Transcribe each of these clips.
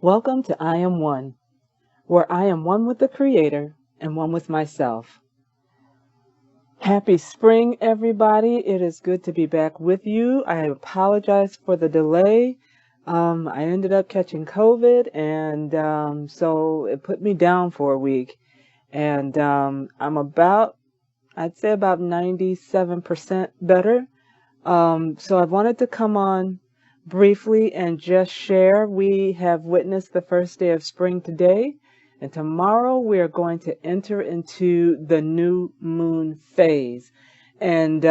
Welcome to I Am One, where I am one with the Creator and one with myself. Happy spring, everybody. It is good to be back with you. I apologize for the delay. I ended up catching COVID, and so it put me down for a week. And I'd say about 97% better. So I wanted to come on briefly and just share. We have witnessed the first day of spring today, and tomorrow we are going to enter into the new moon phase. And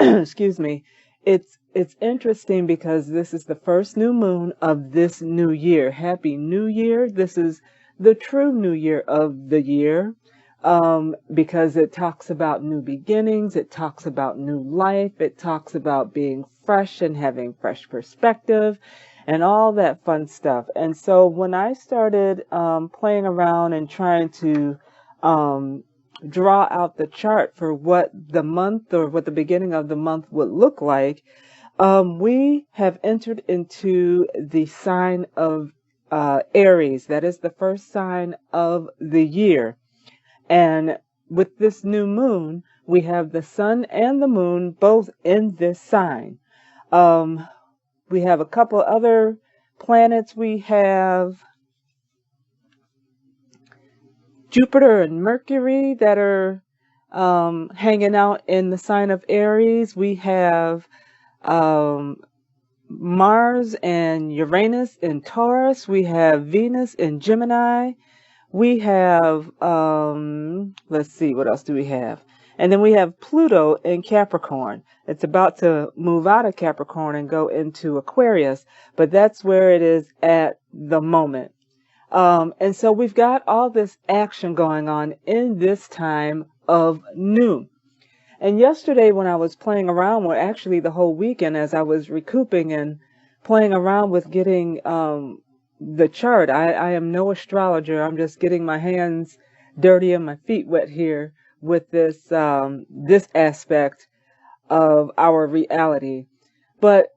excuse me, it's interesting because this is the first new moon of this new year. Happy New Year! This is the true new year of the year, because it talks about new beginnings, it talks about new life, it talks about being fresh and having fresh perspective and all that fun stuff. And so when I started playing around and trying to draw out the chart for what the month or what the beginning of the month would look like, we have entered into the sign of Aries. That is the first sign of the year. And with this new moon, we have the sun and the moon both in this sign. We have a couple other planets. We have Jupiter and Mercury that are hanging out in the sign of Aries. We have Mars and Uranus in Taurus. We have Venus in Gemini. We have, let's see, what else do we have? And then we have Pluto in Capricorn. It's about to move out of Capricorn and go into Aquarius, but that's where it is at the moment. And so we've got all this action going on in this time of new. And yesterday when I was playing around, well, actually the whole weekend as I was recouping and playing around with getting, the chart. I am no astrologer. I'm just getting my hands dirty and my feet wet here with this aspect of our reality. But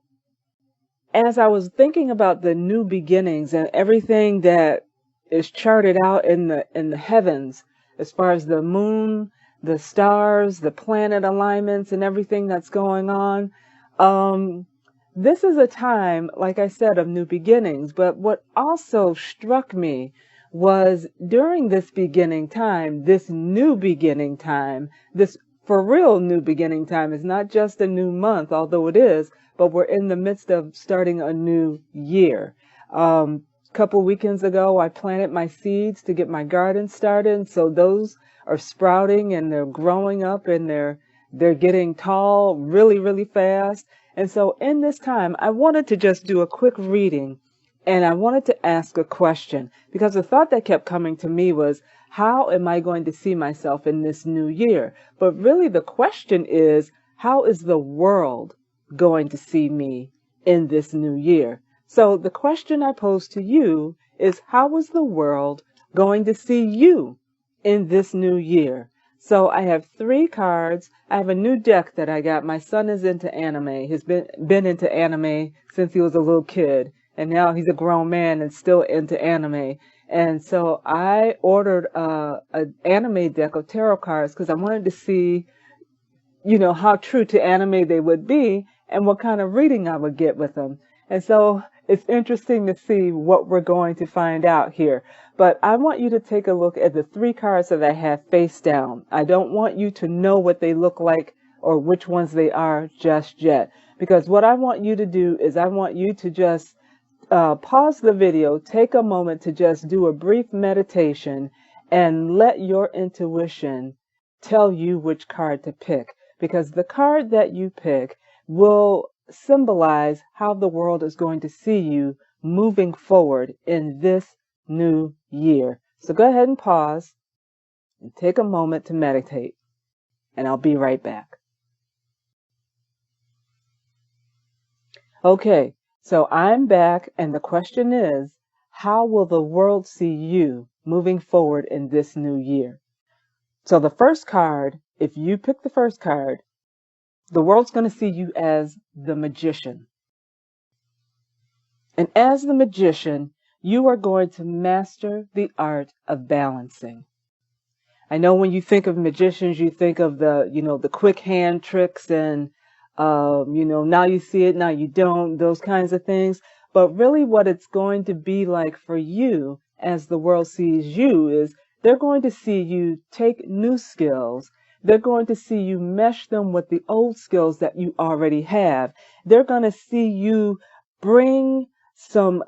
as I was thinking about the new beginnings and everything that is charted out in the heavens, as far as the moon, the stars, the planet alignments, and everything that's going on, this is a time, like I said, of new beginnings. But what also struck me was during this beginning time, this new beginning time, this for real new beginning time is not just a new month, although it is, but we're in the midst of starting a new year. Couple weekends ago, I planted my seeds to get my garden started. So those are sprouting and they're growing up and they're getting tall really, really fast. And so in this time, I wanted to just do a quick reading and I wanted to ask a question because the thought that kept coming to me was, how am I going to see myself in this new year? But really the question is, how is the world going to see me in this new year? So the question I pose to you is, how is the world going to see you in this new year? So I have 3 cards. I have a new deck that I got. My son is into anime. He's been into anime since he was a little kid. And now he's a grown man and still into anime. And so I ordered an anime deck of tarot cards because I wanted to see, how true to anime they would be and what kind of reading I would get with them. And so it's interesting to see what we're going to find out here. But I want you to take a look at the 3 cards that I have face down. I don't want you to know what they look like or which ones they are just yet. Because what I want you to do is I want you to just pause the video, take a moment to just do a brief meditation and let your intuition tell you which card to pick. Because the card that you pick will symbolize how the world is going to see you moving forward in this new year. So go ahead and pause and take a moment to meditate, and I'll be right back. Okay, so I'm back, and the question is, how will the world see you moving forward in this new year? So the first card, if you pick the first card, the world's going to see you as the magician. And as the magician, You are going to master the art of balancing. I know when you think of magicians, you think of the quick hand tricks and, now you see it, now you don't, those kinds of things. But really what it's going to be like for you as the world sees you is they're going to see you take new skills. They're going to see you mesh them with the old skills that you already have. They're going to see you bring some,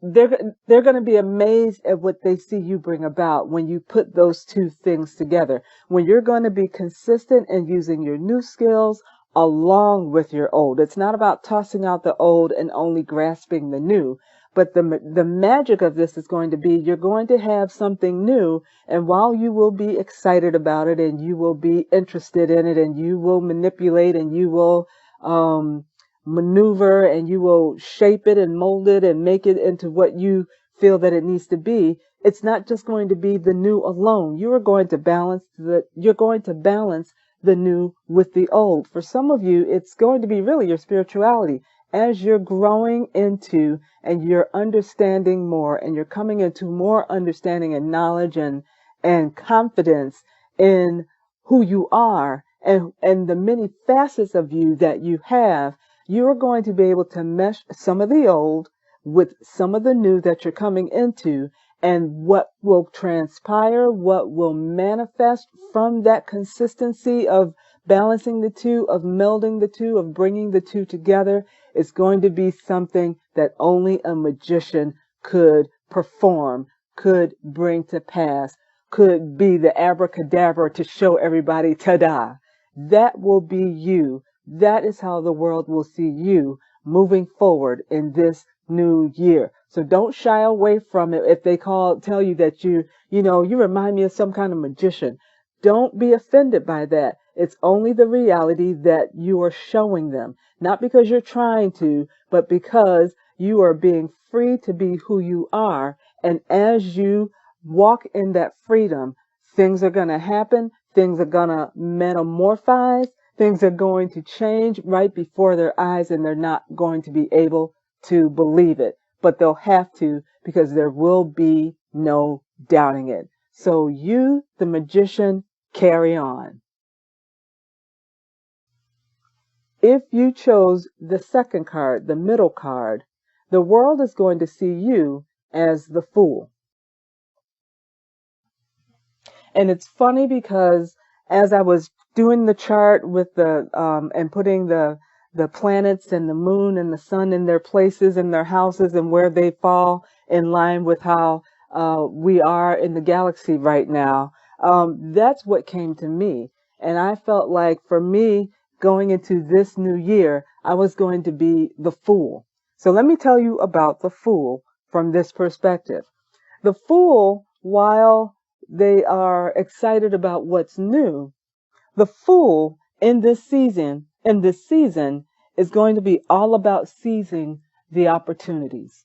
they're going to be amazed at what they see you bring about when you put those two things together. When you're going to be consistent in using your new skills along with your old. It's not about tossing out the old and only grasping the new. But the magic of this is going to be you're going to have something new, and while you will be excited about it and you will be interested in it and you will manipulate and you will um, maneuver and you will shape it and mold it and make it into what you feel that it needs to be, it's not just going to be the new alone. You're going to balance the new with the old. For some of you, it's going to be really your spirituality. As you're growing into and you're understanding more and you're coming into more understanding and knowledge and confidence in who you are and the many facets of you that you have, you're going to be able to mesh some of the old with some of the new that you're coming into, and what will transpire, what will manifest from that consistency of balancing the two, of melding the two, of bringing the two together, is going to be something that only a magician could perform, could bring to pass, could be the abracadabra to show everybody, ta-da. That will be you. That is how the world will see you moving forward in this new year. So don't shy away from it if they tell you that you remind me of some kind of magician. Don't be offended by that. It's only the reality that you are showing them. Not because you're trying to, but because you are being free to be who you are. And as you walk in that freedom, things are going to happen. Things are going to metamorphose. Things are going to change right before their eyes, and they're not going to be able to believe it. But they'll have to, because there will be no doubting it. So you, the magician, carry on. If you chose the second card, the middle card, the world is going to see you as the fool. And it's funny because as I was doing the chart with and putting the planets and the moon and the sun in their places and their houses and where they fall in line with how we are in the galaxy right now, that's what came to me. And I felt like for me, going into this new year, I was going to be the fool. So let me tell you about the fool from this perspective. The fool, while they are excited about what's new, the fool in this season, is going to be all about seizing the opportunities.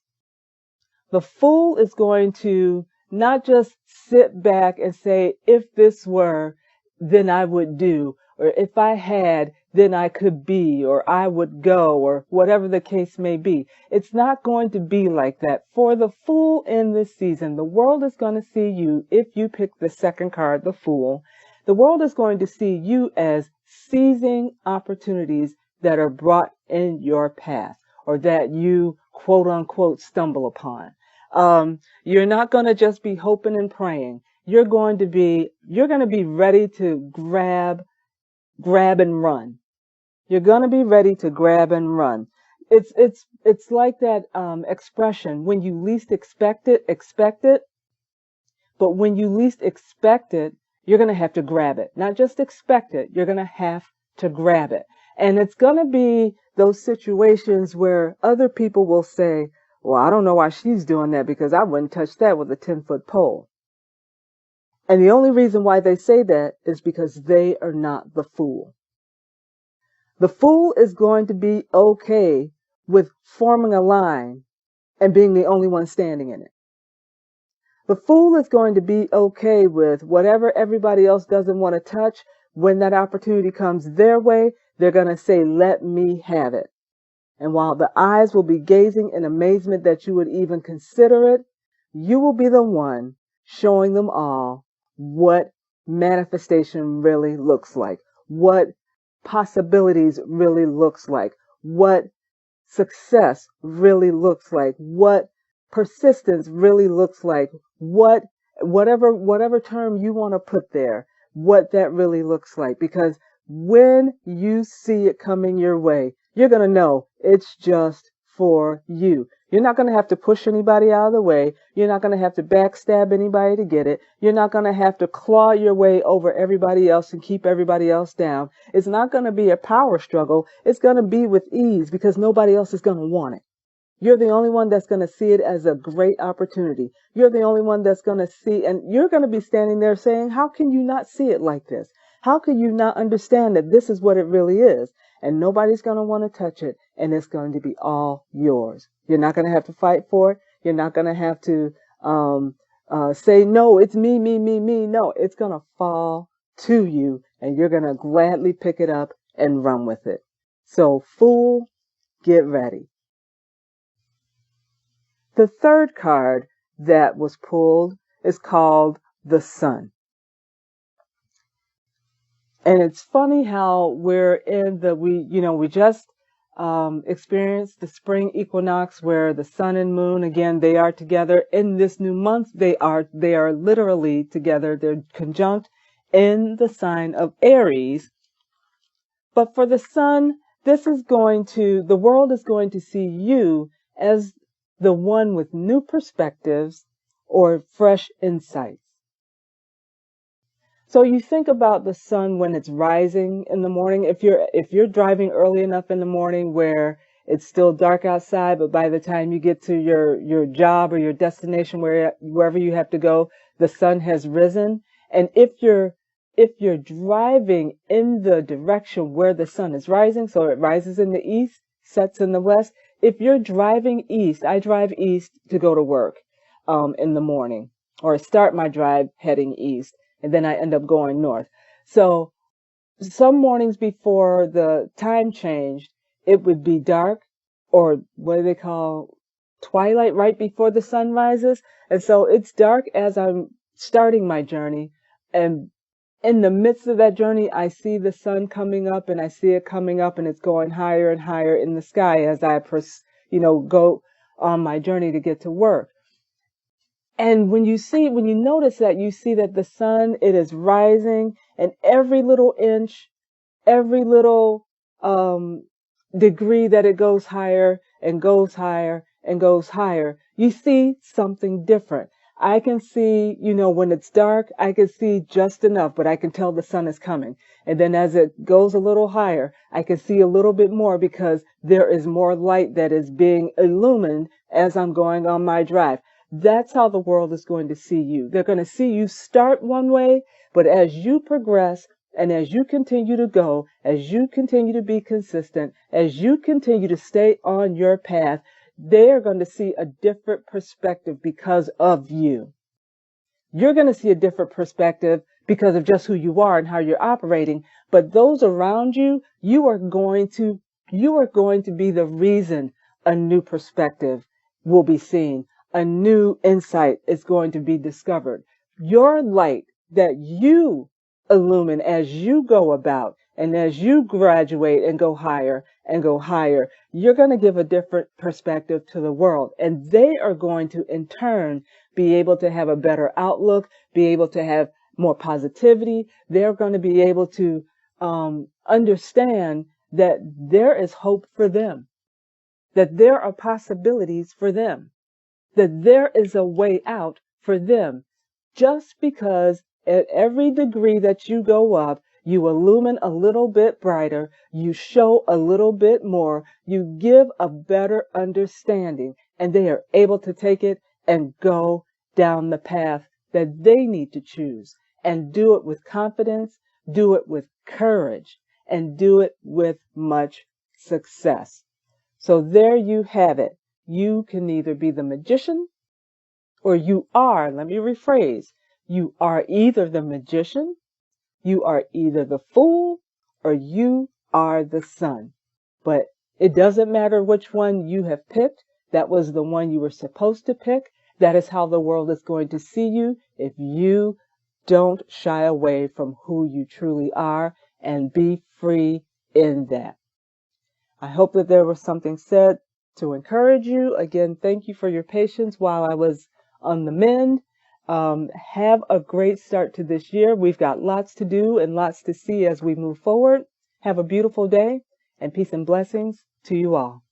The fool is going to not just sit back and say, if this were, then I would do, or if I had, then I could be, or I would go, or whatever the case may be. It's not going to be like that. For the fool in this season, the world is going to see you, if you pick the second card, the fool, the world is going to see you as seizing opportunities that are brought in your path, or that you quote unquote stumble upon. You're not going to just be hoping and praying. You're going to be ready to grab and run. You're going to be ready to grab and run. It's like that, expression, when you least expect it, expect it. But when you least expect it, you're going to have to grab it. Not just expect it. You're going to have to grab it. And it's going to be those situations where other people will say, well, I don't know why she's doing that, because I wouldn't touch that with a 10-foot pole. And the only reason why they say that is because they are not the fool. The fool is going to be okay with forming a line and being the only one standing in it. The fool is going to be okay with whatever everybody else doesn't want to touch. When that opportunity comes their way, they're going to say, let me have it. And while the eyes will be gazing in amazement that you would even consider it, you will be the one showing them all what manifestation really looks like, what possibilities really looks like, what success really looks like, what persistence really looks like, whatever term you want to put there, what that really looks like. Because when you see it coming your way, you're going to know it's just for you. You're not going to have to push anybody out of the way. You're not going to have to backstab anybody to get it. You're not going to have to claw your way over everybody else and keep everybody else down. It's not going to be a power struggle. It's going to be with ease because nobody else is going to want it. You're the only one that's going to see it as a great opportunity. You're the only one that's going to see, and you're going to be standing there saying, how can you not see it like this? How can you not understand that this is what it really is? And nobody's going to want to touch it, and it's going to be all yours. You're not going to have to fight for it. You're not going to have to say, no, it's me, me, me, me. No, it's going to fall to you, and you're going to gladly pick it up and run with it. So, fool, get ready. The third card that was pulled is called the Sun. And it's funny how we just experienced the spring equinox where the sun and moon, again, they are together in this new month. They are literally together. They're conjunct in the sign of Aries. But for the sun, the world is going to see you as the one with new perspectives or fresh insights. So you think about the sun when it's rising in the morning. If you're driving early enough in the morning where it's still dark outside, but by the time you get to your job or your destination, wherever you have to go, the sun has risen. And if you're driving in the direction where the sun is rising, so it rises in the east, sets in the west. If you're driving east, I drive east to go to work in the morning, or start my drive heading east, and then I end up going north. So some mornings before the time changed, it would be dark, or what do they call twilight, right before the sun rises. And so it's dark as I'm starting my journey, and in the midst of that journey, I see the sun coming up, and I see it coming up, and it's going higher and higher in the sky as I go on my journey to get to work. And when you notice that, you see that the sun, it is rising, and every little inch, every little degree that it goes higher and goes higher and goes higher, you see something different. I can see, when it's dark, I can see just enough, but I can tell the sun is coming. And then as it goes a little higher, I can see a little bit more because there is more light that is being illumined as I'm going on my drive. That's how the world is going to see you. They're going to see you start one way, but as you progress and as you continue to go, as you continue to be consistent, as you continue to stay on your path, they are going to see a different perspective because of you. You're going to see a different perspective because of just who you are and how you're operating. But those around you, you are going to be the reason a new perspective will be seen. A new insight is going to be discovered. Your light that you illumine as you go about and as you graduate and go higher, you're going to give a different perspective to the world. And they are going to, in turn, be able to have a better outlook, be able to have more positivity. They're going to be able to understand that there is hope for them, that there are possibilities for them, that there is a way out for them. Just because at every degree that you go up, you illumine a little bit brighter, you show a little bit more, you give a better understanding, and they are able to take it and go down the path that they need to choose, and do it with confidence, do it with courage, and do it with much success. So there you have it. You can either be the magician, or you are, let me rephrase, you are either the magician, you are either the fool, or you are the sun. But It doesn't matter which one you have picked. That was the one you were supposed to pick. That is how the world is going to see you if you don't shy away from who you truly are and be free in that. I hope that there was something said to encourage you. Again, thank you for your patience while I was on the mend. Have a great start to this year. We've got lots to do and lots to see as we move forward. Have a beautiful day, and peace and blessings to you all.